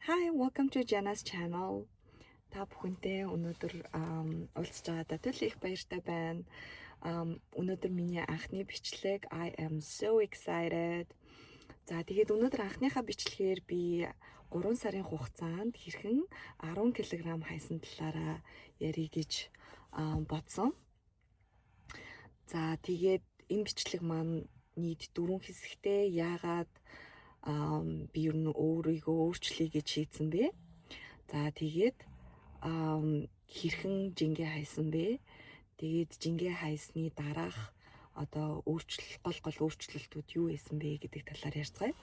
Hi, welcome to Jana's channel. Та бүхэнтэй өнөөдөр уулзч байгаадаа түл их баяртай байна. Өнөөдөр миний анхны бичлэг I am so excited. За тэгээд өнөөдөр анхныхаа бичлэгээр би 3 сарын хугацаанд хэрхэн 10 кг хайсан талаараа ярих гэж бодсон. За тэгээд энэ бичлэг маань нийт 4 хэсэгтэй. Яагаад би ер нь өөрийгөө өөрчлөе гэж шийдсэн бэ? За тэгээд хэрхэн жингээ хайсан бэ? Тэгээд жингээ хайсны дараах одоо гол өөрчлөлтүүд юу байсан бэ гэдэг талаар ярьцгаая.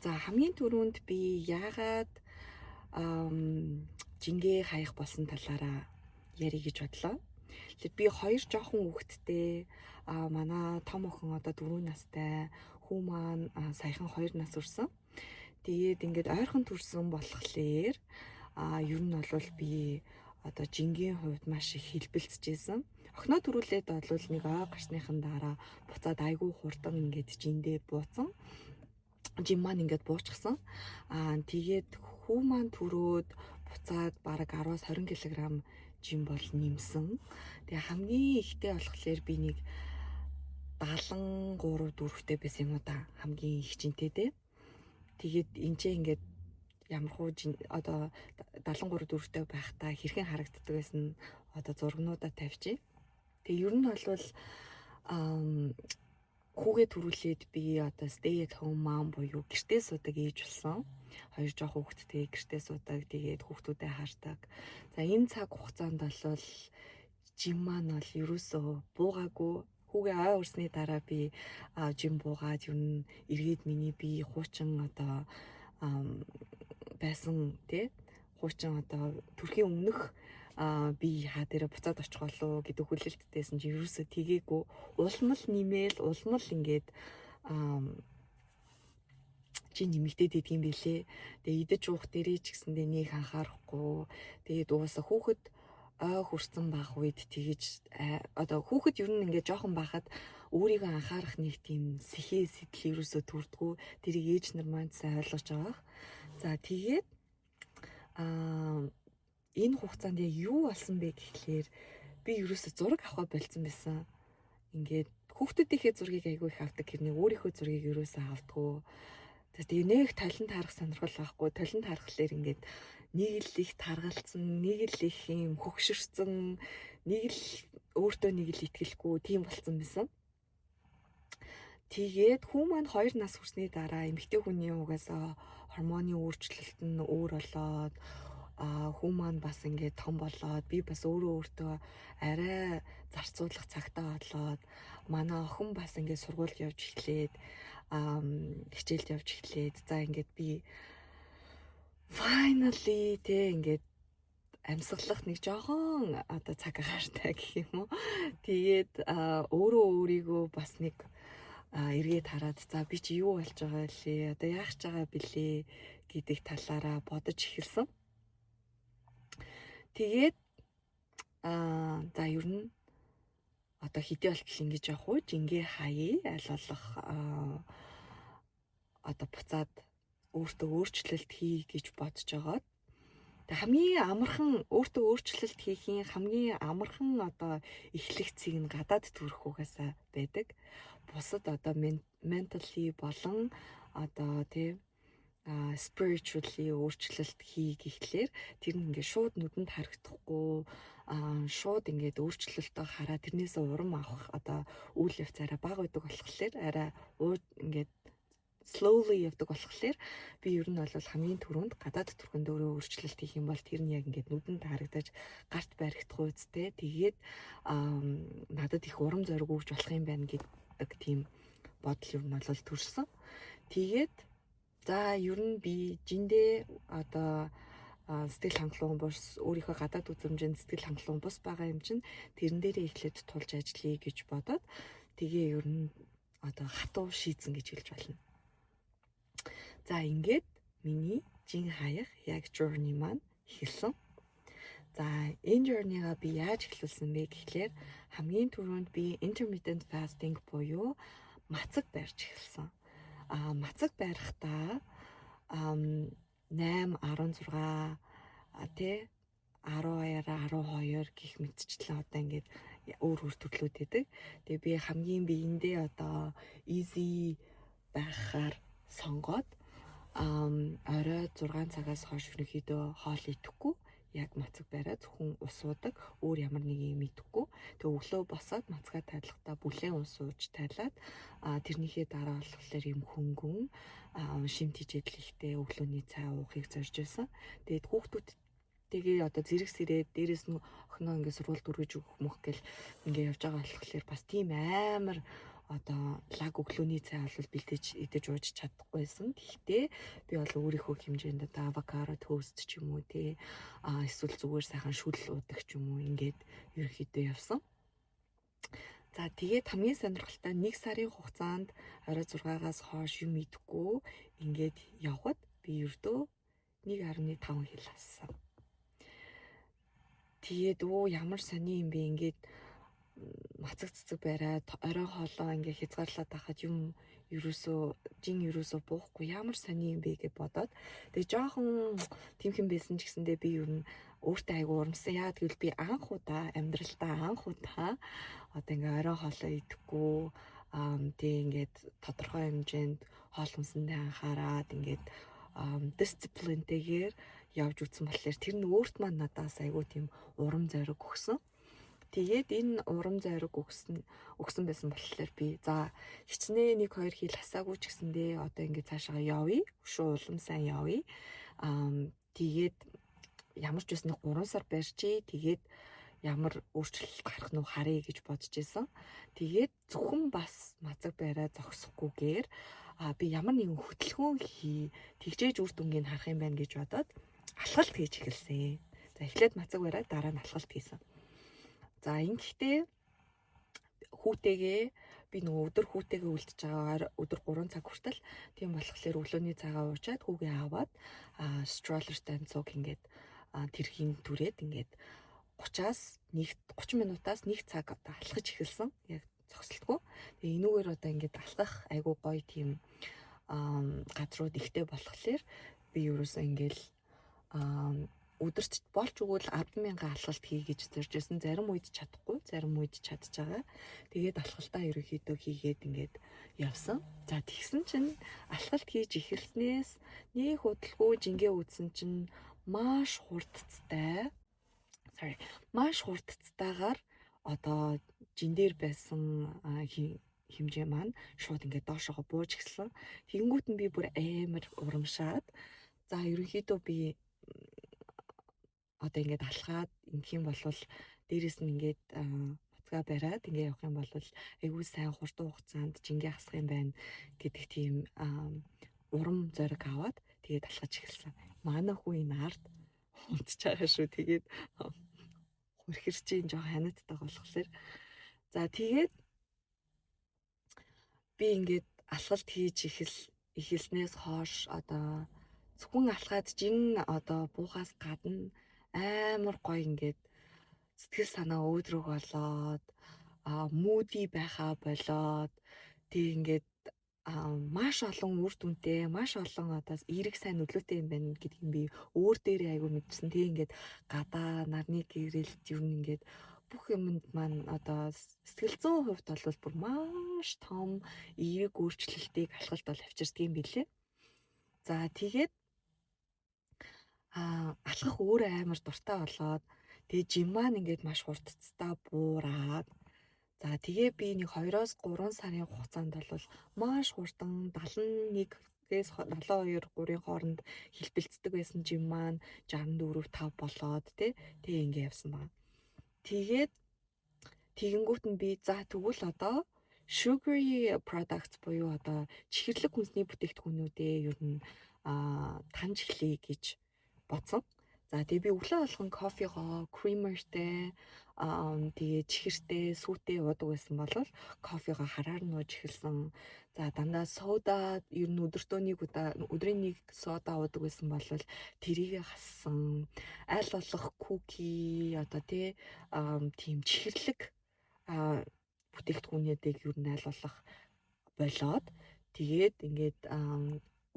За хамгийн түрүүнд би яагаад жингээ хаях болсон талаараа ярих гэж бодлоо. Тэгэхээр би 2 жоохон хүүхэдтэй манай том охин одоо 4 настай, хүү маань саяхан 2 нас хүрсэн. Тэгээд ингээд ойрхон төрсөн болохоор ер нь бол би одоо жингийн хувьд маш их хэлбэлцэжсэн. Охиноо төрүүлээд бол нэг ой гарсныхан дараа буцаад айгүй хурдан ингээд жиндээ бууцсан. Жим маань ингээд буучсан. Тэгээд хүү маань төрөөд буцаад бараг 10-20 кг жим бол нэмсэн. Тэгээ хамгийн ихтэй болохоор би нэг 73-4-тэй байсан юм уу да, хамгийн их жинтэйдээ. Тэгээд энэчээ ингээд ямархуу одоо 73-4-тэй байхдаа хэрхэн харагддаг байсан одоо зургнуудаа тавьчих. Тэгээ ер нь бол хүүгээ төрүүлээд би одоо stay at home mom буюу гэртээ суудаг ээж болсон. 2 жоох хүүхэдтэй гэртээ суудаг, тэгээд хүүхдүүдэд хардаг. За энэ цаг хугацаанд бол жим маань бол ерөөсөө буугаагүй. Хүүгээ ой урсны дараа би жим буугаад ер нь эргээд миний би хуучин одоо байсан тий хуучин одоо төрхийн өмнөх би хаа дээр буцаад очих болов гэдэг хүлээлттэйсэн чи ерөөсөө тгээгүй, улмал нэмэл улмал ингээд чи нэмэгдээд идэг юм бэлээ. Тэгээ идэж уух дээрээ ч гэсэндээ нэг анхаарахгүй. Тэгээд угаасаа хүүхэд ой хүрсэн байх үед тэгэж одоо хүүхэд ер нь ингээд жоохон байхад өөрийгөө анхаарах нэг тийм сэхээ сэтэл ерөөсөө төрдгөө. Тэрийг ээж нар маань сайн ойлгож байгаах. За тэгээд энэ хугацаанд юу болсон бэ гэхлээр би ерөөсөө зураг авах болцсон байсан. Ингээд хүүхдүүдийнхээ зургийг айгүй их авдаг хэрнээ өөрийнхөө зургийг ерөөсөө авдаггүй. Тэгээ нэг талент харах сонирхол байхгүй. Талент харахлаар ингээд нэг л их таргалцсан, нэг л их юм хөгшөрсөн, нэг л өөртөө нэг л итгэлгүй тийм болцсон байсан. Тэгээд хүү маань 2 нас хүрсний дараа эмэгтэй хүний угаасаа гормоны өөрчлөлт нь өөр болоод хүү маань бас ингээд том болоод би бас өөртөө арай зарцуулах цагтаа болоод манай охин бас ингээд сургуульд явж эхлээд хичээлд явж эхлээд за ингээд би finally тэ ингээд амьсгалах нэг жоохон одоо цаг агаартай гэх юм уу. Тэгээд өөрийгөө бас нэг эргээд хараад за би чи юу болж байгаа лээ, одоо яах ч байгаа бэлээ гэдэг талаараа бодож эхэлсэн. Тэгээд за ер нь одоо хэдий болтол ингэж явах уу, жингээ хаяа аль болох одоо буцаад өөртөө өөрчлөлт хий гэж бодож байгаа. Тэг хамгийн амархан өөртөө өөрчлөлт хийхийн хамгийн амархан одоо эхлэгцийг нь гадаад төрөх угаасаа байдаг. Бусад одоо mentally болон одоо тийм spiritually өөрчлөлт хий гэхлээр тэр нь ингээд шууд нүдэнд харагдахгүй, шууд ингээд өөрчлөлтөө хараад тэрнээсээ урам авах одоо үйл явц арай бага байдаг болохоор арай ингээд slowly явдаг болохоор би ер нь бол хамгийн түрүүнд гадаад төрхөнд өөрөө өөрчлөлт хийх юм бол тэр нь яг ингээд нүдэнд харагдаж гарт баригдах үедтэй тэгээд надад их урам зориг өгч болох юм байна гэдэг тийм бодол ер нь бол төрсөн. Тэгээд за ер нь би жиндээ одоо сэтгэл хангалуун бус өөрийнхөө гадаад үзмжинд сэтгэл хангалуун бус байгаа юм чинь тэрэн дээрээ эхлээд тулж ажиллая гэж бодоод тэгээ ер нь одоо хатуу шийдсэн гэж хэлж болно. За ингээд миний жин хаях яг journey маань эхэлсэн. За энэ journey-га би яаж эхлүүлсэн бэ гэхлээр хамгийн түрүүнд би intermittent fasting буюу мацаг барьж эхэлсэн. Мацаг барихдаа 8, 16 тий 12 гэх мэтчлэн одоо ингээд өөр өөр төрлүүд байдаг. Тэгээ би хамгийн биендээ одоо easy байхаар сонгоод орой 6 цагаас хойш ерөнхийдөө хоол идэхгүй яг мацаг бариа зөвхөн ус уудаг өөр ямар нэг юм идэхгүй. Тэгээ өглөө босоод мацгаа тайлахдаа бүлээн ус ууж тайлаад тэрнийхээ дараа болохоор юм хөнгөн шимт хижээдлэхтэй өглөөний цай уухыг зорж байсан. Тэгээд хүүхдүүдтэйгээ одоо зэрэг сэрээд дээрэс нь охиноо ингээд сургуульд өргөж өгөх мөх гэл ингээд явж байгаа болохоор бас тийм амар одоо лаг өглөөний цай бол бэлдэж идэж ууж чадахгүйсэн. Гэхдээ би бол өөрийнхөө хэмжээнд одоо авокадо тост ч юм уу тий эсвэл зүгээр сайхан шүл уудаг ч юм уу ингээд ерөөхдөө явсан. За тэгээд хамгийн сонирхолтой 1 сарын хугацаанд орой 6-аас хойш юм идэхгүй ингээд явхад би ердөө 1.5 кг ассан. Тэгээд ямар сони юм бэ ингээд мацаг цэцэг бариад орой хоолоо ингээ хязгаарлаад байхад юм ерөөсөө буухгүй ямар сони юм бэ гэж бодоод тэгээ жоохон тэмхэн байсан ч гэсэндээ би ер нь өөртөө айгу урамсан. Яагаад гэвэл би анх удаа амьдралдаа одоо ингээ орой хоолоо идэхгүй тэгээ ингээд тодорхой хэмжээнд хоол хүнсэндээ анхаарад ингээд дисциплинтэйгээр явж үзсэн болохоор тэр нь өөрт маань надаас айгу тийм урам зориг өгсөн. Тэгээд энэ урам зориг өгсөн байсан болохоор би за хичнээн 1-2 хил хасаагүй ч гэсэндээ одоо ингээд цаашаа явъя. Өшөө улам сайн явъя. Тэгээд ямар ч байсан 3 сар барьчи. Тэгээд ямар өөрчлөлт гарах нь харъя гэж бодож исэн. Тэгээд зөвхөн бас мацаг бариа зогсохгүйгээр би ямар нэгэн хөдөлгөөн тэгжээж үр дүнгийг харах юм байна гэж бодоод алхалт хийж эхэлсэн. За эхлээд мацаг бариа дараа нь алхалт хийсэн. За ингэхдээ хүүтэйгээ би нөгөө өдөр хүүтэйгээ үлдчихэж байгаа өдөр 3 цаг хүртэл тийм болохоор өглөөний цагаа уучаад хүүгээ аваад строллертай цуг ингээд тэрхийн түрээд ингээд 30 минутаас 1 цаг одоо алхаж эхэлсэн. Яг зогсолтгүй. Тэгээ энүүгээр одоо ингээд алхах айгуу гоё тийм газрууд ихтэй болохоор би ерөөсөө ингээд өдөрт болж өгвөл 10,000 алхалт хий гэж зорж байсан. Зарим үед чадахгүй, зарим үед чадж байгаа. Тэгээд алхалтаа ерөөхдөө хийгээд ингээд явсан. За тэгсэн чинь алхалт хийж эхэлснээс нэг удалгүй жингээ үтсэн чинь маш хурдцтайгаар одоо жин дээр байсан хэмжээ маань шууд ингээд доошоо бууж эхэлсэн. Тэгэнгүүт нь би бүр амар урамшаад за ерөөхдөө би одоо ингээд алхаад ингэх юм бол дээрэс нь ингээд мацгаа бариад ингээд явах юм бол айгүй сайн хурдан хугацаанд жингээ хасах юм байна гэдэг тийм урам зориг аваад тэгээд алхаж эхэлсэн. Манай хүү энэ ард унтж байгаа шүү. Тэгээд хөрхөр чинь жоохон ханиадтай болохоор за тэгээд би ингээд алхалт хийж эхэлснээс хойш одоо зөвхөн алхаад жин одоо буухаас гадна амар гоё ингээд сэтгэл санаа өөдрөг болоод муди байхаа болоод тэг ингээд маш олон үр дүнтэй маш олон одоо эерэг сайн нөлөөтэй юм байна гэдгийг би өөр дээрээ айгу мэдсэн. Тэг ингээд гадаа нарны гэрэлт юу ингээд бүх юмд маань одоо сэтгэл зүйн хувьд бол бүр маш том эерэг өөрчлөлтийг алхалт бол авчирдаг юм билээ. За тэгээд алхах өөрөө амар дуртай болоод тэгээ жим маань ингээд маш хурдцтай буураад за тэгээ би нэг 2-3 сарын хугацаанд бол маш хурдан 71-ээс 72-3-ын хооронд хэлбэлцдэг байсан жим маань 64-5 болоод тэгээ ингээд явсан байна. Тэгээд тэгэнгүүт нь би за тэгвэл одоо sugary products буюу одоо чихэрлэг хүнсний бүтээгдэхүүнүүдээ ер нь таньж эхлэе гэж бодсон. За тэгээ би өглөө болгон кофегоо кремертэй тэгээ чихэртэй сүүтэй уудаг байсан бол кофегоо хараар нууж эхэлсэн. За дандаа сода ер нь өдрийн нэг сода уудаг байсан бол тэрийгэ хассан. Аль болох куки одоо тийм чихэрлэг бүтээгдэхүүнүүдийг ер нь аль болох болоод тэгээд ингээд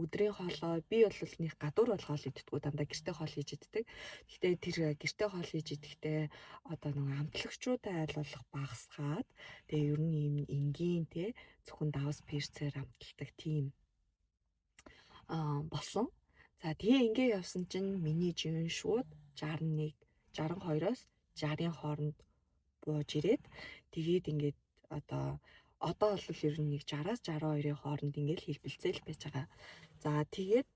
өдрийн хоолоо би бол нэг гадуур бол хоол иддэггүй дандаа гэртээ хоол хийж иддэг. Гэхдээ тэр гэртээ хоол хийж идэхдээ одоо нэг амтлагчуудаа айл болох багасгаад тэгээ ер нь юм энгийн те зөвхөн давс перцээр амталдаг тийм болсон. За тэгээ ингээ явсан чинь миний жин шууд 61 62-оос 60-ын хооронд бууж ирээд тэгээд ингээд одоо бол ер нь нэг 60-аас 62-ын хооронд ингээд хэлбэлцэл байж байгаа. За тэгээд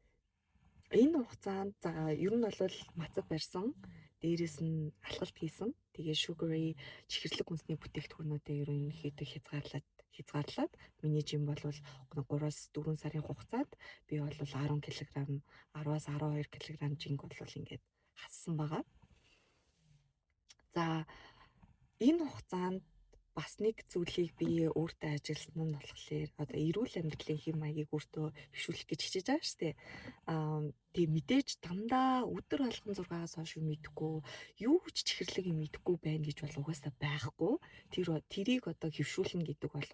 энэ хугацаанд за ер нь бол мацаг барьсан, дээрэс нь алхалт хийсэн. Тэгээ sugary чихэрлэг хүнсний бүтээгдэхүүнүүдээ ер нь хийдэг хязгаарлаад миний жим бол 3-аас 4 сарын хугацаанд би бол 10 кг 10-аас 12 кг жинг бол ингээд хассан байгаа. За энэ хугацаанд бас нэг зүйлийг би өөртөө ажилласан нь болохоор одоо эрүүл амьдралын хэм маягийг өөртөө хөвшүүлэх гэж хичээж байгаа шүү дээ. Тэгээ мэдээж дандаа өдөр алган 6-аас хойш мэдэхгүй юу ч чихэрлэг юм мэдэхгүй байна гэж бол угаасаа байхгүй. Тэрийг одоо хөвшүүлнэ гэдэг бол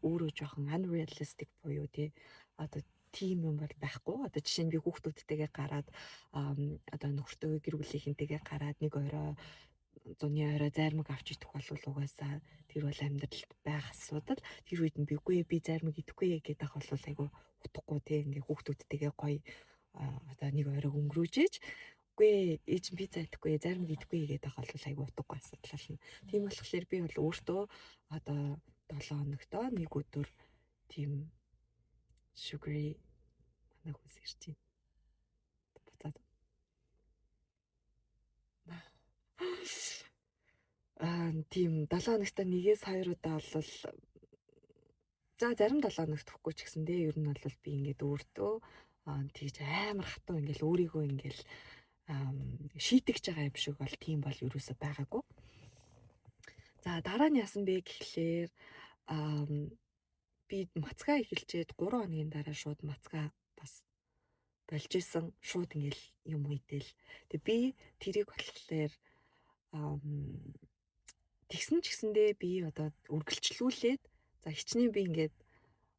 өөрөө жоохон unrealistic буюу тий одоо тийм юм бол байхгүй. Одоо жишээ нь би хүүхдүүдтэйгээ гараад одоо нөхөртөө гэр бүлийнхэнтэйгээ гараад нэг орой зуны орой зайрмаг авч идэх бол угаасаа тэр бол амьдралд байх асуудал. Тэр үед нь би зайрмаг идэхгүй гэдэг ах бол айгу утгагүй тий ингээ хүүхдүүдтэйгээ гоё одоо нэг орой өнгөрөөж иж үгүй ээж би зайдаггүй зайрмаг идэхгүй гэдэг ах бол айгу утгагүй асуудал болно. Тийм болохоор би бол өөртөө одоо 7 хоногтоо нэг өдөр тийм sugary манай хүс ирж байна. Буцаад тийм 7 хоногт нэгээс 2 удаа бол за зарим 7 хоногт өгөхгүй ч гэсэндээ ер нь бол би ингээд өөртөө тэгж амар хатуу ингээл өөрийгөө ингээл шийтгэж байгаа юм шиг бол тийм бол ерөөсөй байгаагүй. За дараа нь яасан бэ гэхлээр би мацгаа эхэлчээд 3 хоногийн дараа шууд мацгаа бас болж исэн шууд ингээл юм үйдэл. Тэг би тэрийг болохоор тэгсэн ч гэсэндээ би одоо үргэлжлүүлээд за хичнээн би ингээд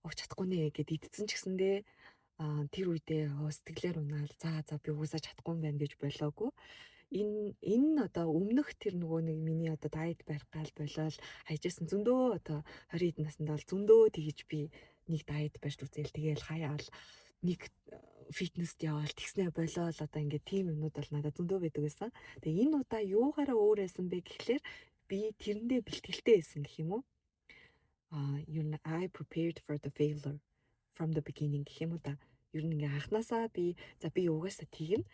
огч чадахгүй нэ гэд идсэн ч гэсэндээ тэр үедээ сэтгэлээр унаал за би угаасаа чадахгүй юм байна гэж болоогүй. Энэ одоо өмнөх тэр нөгөө нэг миний одоо дайет барих гал болол хайжсэн зөндөө одоо 20 хэд наснд бол зөндөө тэгэж би нэг дайет барьж үзээл тэгээл хаяал нэг фитнест яваал тэгснэ болол одоо ингээд тийм юмнууд бол надад зөндөө байдаг байсан. Тэгээ энэ удаа юугаараа өөр байсан бэ гэхлээр би тэрэндээ бэлтгэлтэй байсан гэх юм уу? Ер нь I prepared for the failure from the beginning гэх юм уу та. Ер нь ингээ анханасаа би угаасаа тэгнэ.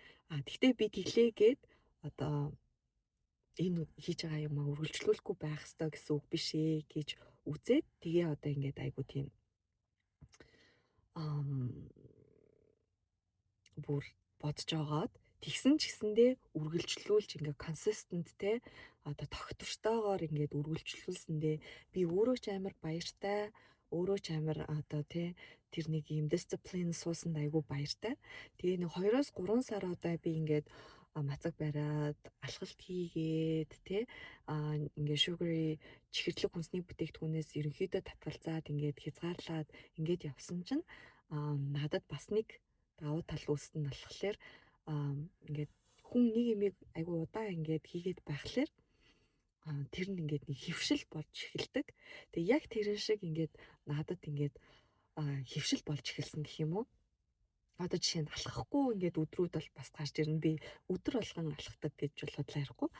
Тэгтээ би тэглээгээд одоо энэ хийж байгаа юм үргэлжлүүлэхгүй байх ёстой гэсэн үг биш ээ гэж үзээд тэгээ одоо ингээд айгу тийм бүр бодож байгаад тэгсэн ч гэсэндээ үргэлжлүүлж ингээ consistent те одоо тогтвортойгоор ингээд үргэлжлүүлсэндээ би өөрөө ч амар баяртай өөрөө ч амар одоо те тэр нэг юм дисциплин суусанд айгүй баяртай. Тэгээ нэг 2-оос 3 сар одоо би ингээд мацаг бариад алхалт хийгээд те ингээ sugary чихэрлэг хүнсний бүтээгдэхүүнээс ерөнхийдөө татгалзаад ингээд хязгаарлаад ингээд явсан чинь надад бас нэг давуу тал үүснэ нь болохоор ингээд хүн нэг юмыг айгүй удаан ингээд хийгээд байхлаар тэр нь ингээд нэг хөвшил болж эхэлдэг. Тэгээ яг тэр шиг ингээд надад ингээд хөвшил болж эхэлсэн гэх юм уу? Одоо жишээ нь алхахгүй ингээд өдрүүд бол бас гарч ирнэ. Би өдөр болгон алхдаг гэж бол бодлоо ярихгүй.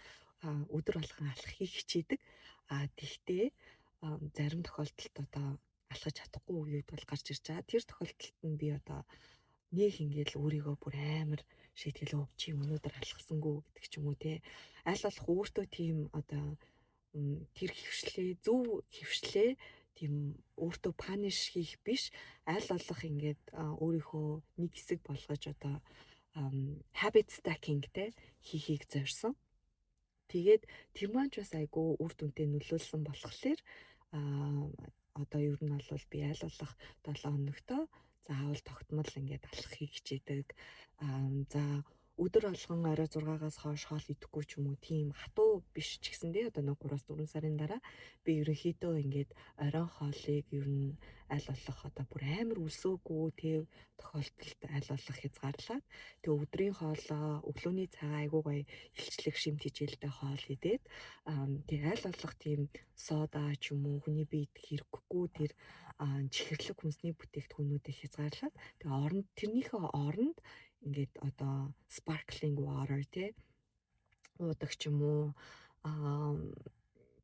Өдөр болгон алхахыг хичээдэг. Тэгтээ зарим тохиолдолд одоо алхаж чадахгүй үед бол гарч ирж байгаа. Тэр тохиолдолд нь би одоо нэг ингээд өөрийгөө бүр амар шийтгэл өвчи өнөөдөр алхасангүй гэдэг ч юм уу те. Аль болох өөртөө тийм одоо тэр хөвшлээ зөв хөвшлээ тийм өөртөө паниш хийх биш аль болох ингээд өөрийнхөө нэг хэсэг болгож одоо habit stacking те хийхийг зорьсон. Тэгээд тэр маань ч бас айгүй үр дүнтэй нөлөөлсөн болохоор одоо ер нь бол би аль болох 7 хоногтоо заавал тогтмол ингээд алхахыг хичээдэг. За өдөр алган орой 6-аас хойш хоол идэхгүй ч юм уу тийм хатуу биш ч гэсэндээ одоо 3-4 сарын дараа би ерөнхийдөө ингээд оройн хоолыг ер нь аль болох одоо бүр амар өлсөөгүй тэг тохиолдолд аль болох хязгаарлаад тэг өдрийн хоолоо өглөөний цагаа айгуу гоё илчлэг шимт хичээлтэй хоол идээд тэг аль болох тийм сода ч юм уу хүний биед хэрэггүй тэр чихэрлэг хүнсний бүтээгдэхүүнүүдийг хязгаарлаад тэг тэрнийхээ оронд ингээд одоо sparkling water те уудаг ч юм уу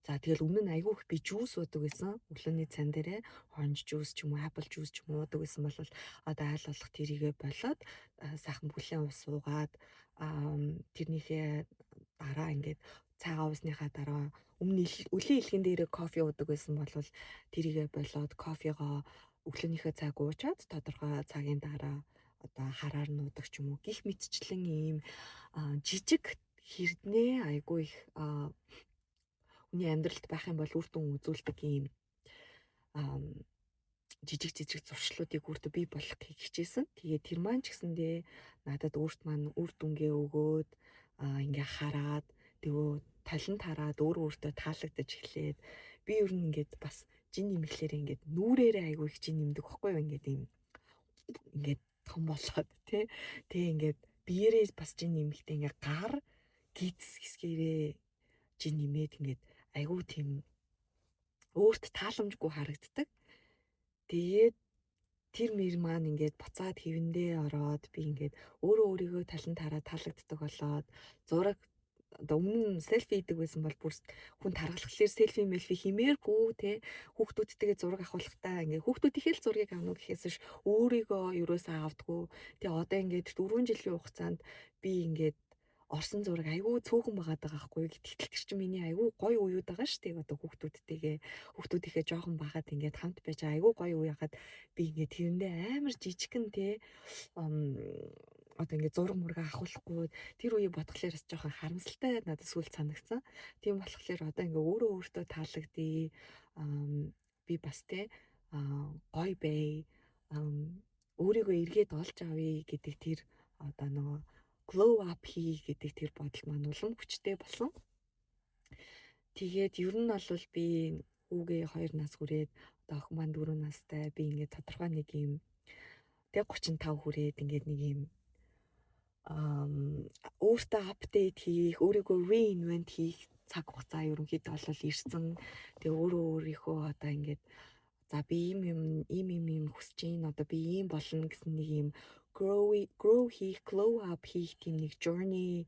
за тэгэл өмнө нь айгүй их би жуус уудаг гэсэн өглөөний цан дээрээ оранж жуус ч юм уу апл жуус ч юм уу уудаг гэсэн бол одоо айл болох тэрийгэ болоод сайхан бүлээн ус уугаад тэрнийхээ дараа ингээд цагаан уусныхаа дараа өмнө өлийн илгэн дээрээ кофе уудаг байсан бол тэрийгэ болоод кофегоо өглөөнийхөө цаг уучаад тодорхой цагийн дараа одоо хараар нуудаг ч юм уу гих мэтчлэн ийм жижиг хэрднээ айгүй их хүний амьдралд байх юм бол үр дүн үзүүлдэг ийм жижиг зуршлуудыг өөртөө бий болгохыг хичээсэн. Тэгээ тэр маань ч гэсэндээ надад өөрт маань үр дүнгээ өгөөд ингээ хараад тэгээ талент хараад өөртөө таалагдаж эхлээд би ер нь ингээд бас жин нэмэхлээр ингээд нүрээрээ айгүй их жин нэмдэг байхгүй юу ингээд ийм ингээд том болоод тэгээ ингээд биеэрээ бас жин нэмэхдээ ингээд гар гидс хэсгээрээ жин нэмээд ингээд айгүй тийм өөрт тааламжгүй харагддаг. Тэгээд тэр мэр маань ингээд буцаад хэвэндээ ороод би ингээд өөрийгөө талент хараад таалагддаг болоод зураг одоо өмнө селфи хийдэг байсан бол бүр хүн тархалхлаар селфи мэлфи химээргүй те хүүхдүүдтэйгээ зураг авахлахтаа ингээ хүүхдүүд их л зургийг авах гэхээс ш өөрийгөө юусаа авдаггүй. Тэгээ одоо ингээд 4 жилийн хугацаанд би ингээд орсон зураг айгүй цөөхөн байгаад байгаа байхгүй. Гэтэл тэр чинь миний айгүй гоё уууд байгаа шүү дээ. Одоо хүүхдүүдийнхээ жоохон байгаад ингээд хамт байж айгүй гоё уу яхад би ингээд тэрэндээ амар жижигхэн те одоо ингээд зураг мурга авахгүй тэр үе бодглохлоор бас жоохон харамсалтай надад сүлд санагдсан. Тийм болохоор одоо ингээд өөртөө таалагдъя. Би бас те гоё бай. Өөрийгөө эргээд олж авъя гэдэг тэр одоо нөгөө glow up хий гэдэг тэр бодол маань улам хүчтэй болсон. Тэгээд ер нь бол би хүүгээ 2 нас хүрээд одоо охин маань 4 настай би ингээд тодорхой нэг юм тэг 35 хүрээд ингээд нэг юм өөртөө апдейт хийх, өөрийгөө reinvent хийх цаг хугацаа ерөнхийдөө бол ирсэн. Тэгээ өөрийнхөө одоо ингээд за би ийм хүсэж байна. Одоо би ийм болно гэсэн нэг юм grow хийх, glow up хийх тийм нэг journey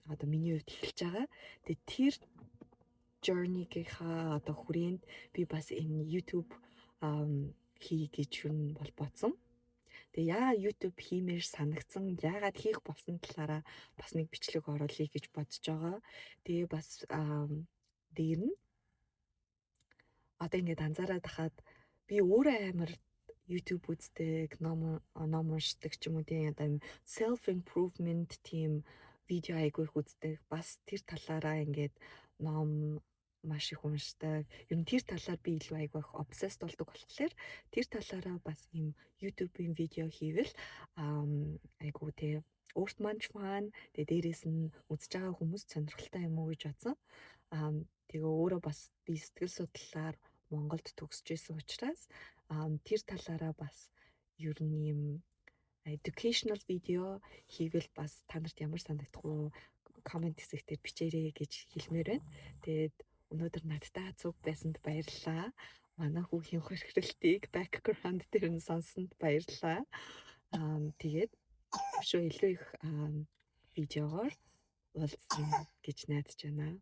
одоо миний хувьд эхэлж байгаа. Тэгээ тэр journey-гийнхаа одоо хүрээнд би бас энэ YouTube хий гэж юу бол бодсон. Тэгээ яа YouTube хиймээр санагдсан, яагаад хийх болсон талаараа бас нэг бичлэг оруулъя гэж бодож байгаа. Тэгээ бас дээр нь одоо ингээд анзаараад хахад би өөрөө амар YouTube үздэг, ном уншдаг ч юм уу тийм одоо self improvement тийм видео айгүй их үздэг. Бас тэр талаараа ингээд ном маш их уншдаг. Ер нь тэр талаар би илүү айгүй их obsessed болдог болохоор тэр талаараа бас ийм YouTube-ийн видео хийвэл айгүй те өөрт маань ч маань тэгээ дээрээс нь үзэж байгаа хүмүүс сонирхолтой юм уу гэж бодсон. Тэгээ өөрөө бас би сэтгэл судлалаар Монголд төгсөж исэн учраас тэр талаараа бас ер нь юм educational видео хийвэл бас та нарт ямар санагдах вэ? Коммент хэсэгтэр бичээрэй гэж хэлмээр байна. Тэгээд өнөөдөр надтай цуг байсанд баярлалаа. Манай хүүгийн хөрхрөлтийг background дээр нь сонссонд баярлалаа. Тэгээд илүү их видеогоор уулзсан гэж найдаж байна.